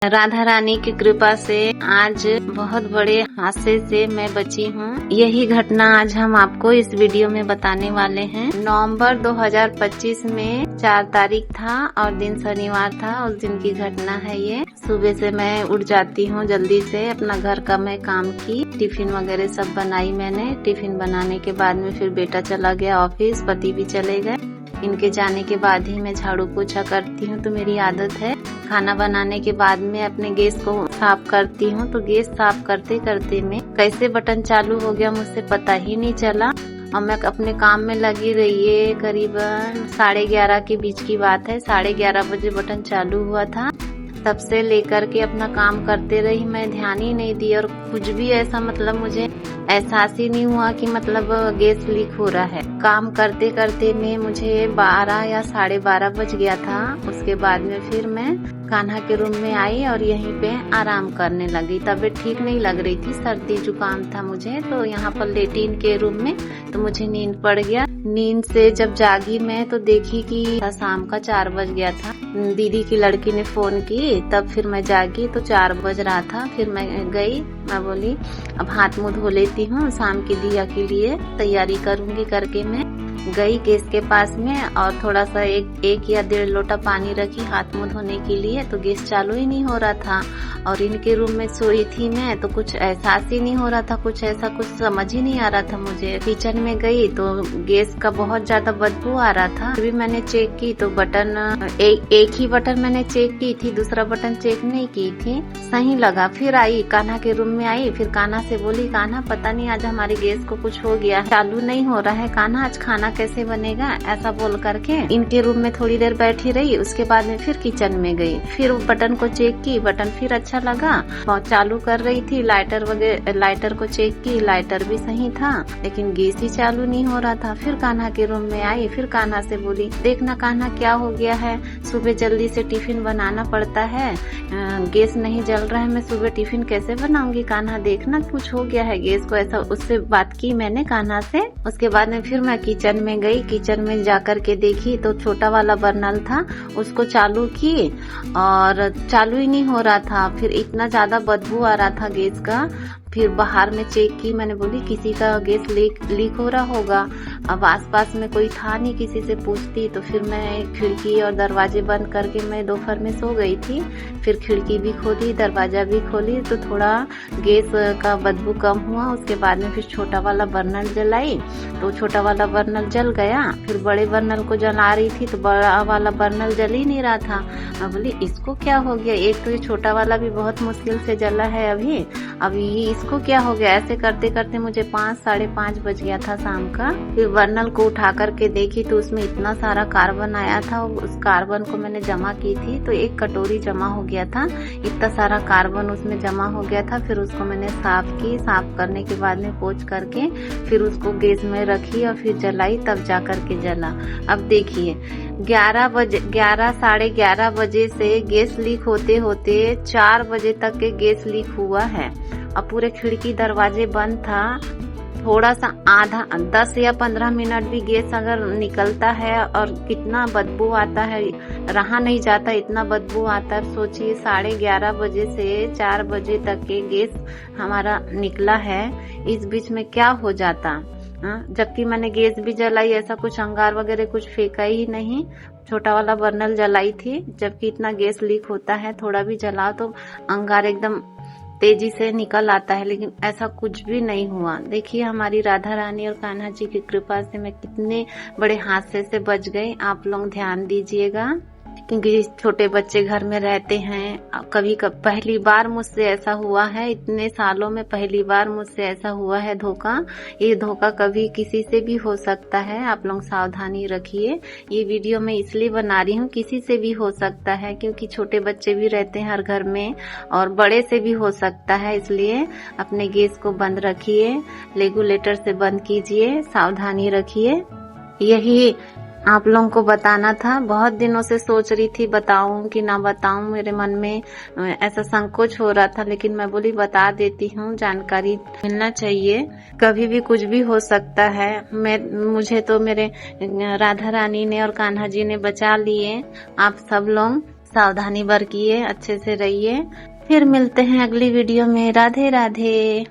राधा रानी की कृपा से आज बहुत बड़े हादसे से मैं बची हूँ। यही घटना आज हम आपको इस वीडियो में बताने वाले हैं। नवंबर 2025 में 4 तारीख था और दिन शनिवार था। उस दिन की घटना है ये। सुबह से मैं उठ जाती हूँ जल्दी से, अपना घर का मैं काम की, टिफिन वगैरह सब बनाई मैंने। टिफिन बनाने के बाद में फिर बेटा चला गया ऑफिस, पति भी चले गए। इनके जाने के बाद ही मैं झाड़ू पोछा करती हूँ, तो मेरी आदत है। खाना बनाने के बाद में अपने गैस को साफ करती हूँ। तो गैस साफ करते करते में कैसे बटन चालू हो गया मुझसे पता ही नहीं चला और मैं अपने काम में लगी रही है। करीबन 11:30 के बीच की बात है। 11:30 बजे बटन चालू हुआ था। तब से लेकर के अपना काम करते रही, मैं ध्यान ही नहीं दी और कुछ भी ऐसा मुझे एहसास ही नहीं हुआ कि गैस लीक हो रहा है। काम करते करते में मुझे 12 या 12:30 बज गया था। उसके बाद में फिर मैं कान्हा के रूम में आई और यहीं पे आराम करने लगी। तबीयत ठीक नहीं लग रही थी, सर्दी जुकाम था मुझे। तो यहाँ पर लेटी इनके रूम में, तो मुझे नींद पड़ गया। नींद से जब जागी मैं तो देखी कि शाम का 4 बज गया था। दीदी की लड़की ने फोन की, तब फिर मैं जागी तो 4 बज रहा था। फिर मैं गई, मैं बोली अब हाथ मुंह धो लेती हूँ, शाम की दिया के लिए तैयारी करूंगी करके मैं गई गैस के पास में और थोड़ा सा एक या 1.5 लोटा पानी रखी हाथ मुंह धोने के लिए। तो गैस चालू ही नहीं हो रहा था और इनके रूम में सोई थी मैं, तो कुछ एहसास ही नहीं हो रहा था, कुछ समझ ही नहीं आ रहा था मुझे। किचन में गई तो गैस का बहुत ज्यादा बदबू आ रहा था। फिर भी मैंने चेक की तो बटन एक ही बटन मैंने चेक की थी, दूसरा बटन चेक नहीं की थी, सही लगा। फिर आई कान्हा के रूम में आई, फिर कान्हा से बोली कान्हा पता नहीं आज हमारी गैस को कुछ हो गया, चालू नहीं हो रहा है, कान्हा आज खाना कैसे बनेगा, ऐसा बोल करके इनके रूम में थोड़ी देर बैठी रही। उसके बाद में फिर किचन में गई, फिर बटन को चेक की, बटन फिर अच्छा लगा और चालू कर रही थी। लाइटर को चेक की, लाइटर भी सही था, लेकिन गैस ही चालू नहीं हो रहा था। फिर कान्हा के रूम में आई, फिर कान्हा से बोली देखना कान्हा क्या हो गया है, सुबह जल्दी से टिफिन बनाना पड़ता है, गैस नहीं जल रहा है, मैं सुबह टिफिन कैसे बनाऊंगी, कान्हा देखना कुछ हो गया है गैस को। ऐसा उससे बात की मैंने कान्हा से। उसके बाद में फिर मैं किचन में गई, किचन में जाकर के देखी तो छोटा वाला बर्नल था, उसको चालू की और चालू ही नहीं हो रहा था। फिर इतना ज्यादा बदबू आ रहा था गैस का। फिर बाहर में चेक की, मैंने बोली किसी का गैस लीक हो रहा होगा। अब आसपास में कोई था नहीं, किसी से पूछती। तो फिर मैं खिड़की और दरवाजे बंद करके मैं दोपहर में सो गई थी। फिर खिड़की भी खोली, दरवाजा भी खोली तो थोड़ा गैस का बदबू कम हुआ। उसके बाद में फिर छोटा वाला बर्नल जलाई तो छोटा वाला बर्नल जल गया। फिर बड़े बर्नल को जला रही थी तो बड़ा वाला बर्नल जल ही नहीं रहा था। मैं बोली इसको क्या हो गया, एक तो ये छोटा वाला भी बहुत मुश्किल से जला है अभी इसको क्या हो गया। ऐसे करते करते मुझे 5 साढ़े 5 बज गया था शाम का। फिर बर्नल को उठा करके देखी तो उसमें इतना सारा कार्बन आया था। उस कार्बन को मैंने जमा की थी तो 1 कटोरी जमा हो गया था, इतना सारा कार्बन उसमें जमा हो गया था। फिर उसको मैंने साफ की, साफ करने के बाद में पोंछ करके फिर उसको गैस में रखी और फिर जलाई, तब जा करके जला। अब देखिए 11 साढ़े 11 बजे से गैस लीक होते होते 4 बजे तक के गैस लीक हुआ है और पूरे खिड़की दरवाजे बंद था। थोड़ा सा आधा 10 या 15 मिनट भी गैस अगर निकलता है और कितना बदबू आता है, रहा नहीं जाता, इतना बदबू आता है। सोचिए 11:30 बजे से 4 बजे तक के गैस हमारा निकला है, इस बीच में क्या हो जाता। जबकि मैंने गैस भी जलाई, ऐसा कुछ अंगार वगैरह कुछ फेंका ही नहीं, छोटा वाला बर्नल जलाई थी। जबकि इतना गैस लीक होता है, थोड़ा भी जलाओ तो अंगार एकदम तेजी से निकल आता है, लेकिन ऐसा कुछ भी नहीं हुआ। देखिए हमारी राधा रानी और कान्हा जी की कृपा से मैं कितने बड़े हादसे से बच गई। आप लोग ध्यान दीजिएगा क्योंकि छोटे बच्चे घर में रहते हैं। पहली बार मुझसे ऐसा हुआ है, इतने सालों में पहली बार मुझसे ऐसा हुआ है धोखा। ये धोखा कभी किसी से भी हो सकता है, आप लोग सावधानी रखिए। ये वीडियो मैं इसलिए बना रही हूँ, किसी से भी हो सकता है क्योंकि छोटे बच्चे भी रहते हैं हर घर में और बड़े से भी हो सकता है। इसलिए अपने गैस को बंद रखिए, रेगुलेटर से बंद कीजिए, सावधानी रखिए। यही आप लोगों को बताना था। बहुत दिनों से सोच रही थी बताऊं कि ना बताऊं, मेरे मन में ऐसा संकोच हो रहा था, लेकिन मैं बोली बता देती हूँ, जानकारी मिलना चाहिए। कभी भी कुछ भी हो सकता है। मुझे तो मेरे राधा रानी ने और कान्हा जी ने बचा लिए। आप सब लोग सावधानी बरतिए, अच्छे से रहिए। फिर मिलते हैं अगली वीडियो में। राधे राधे।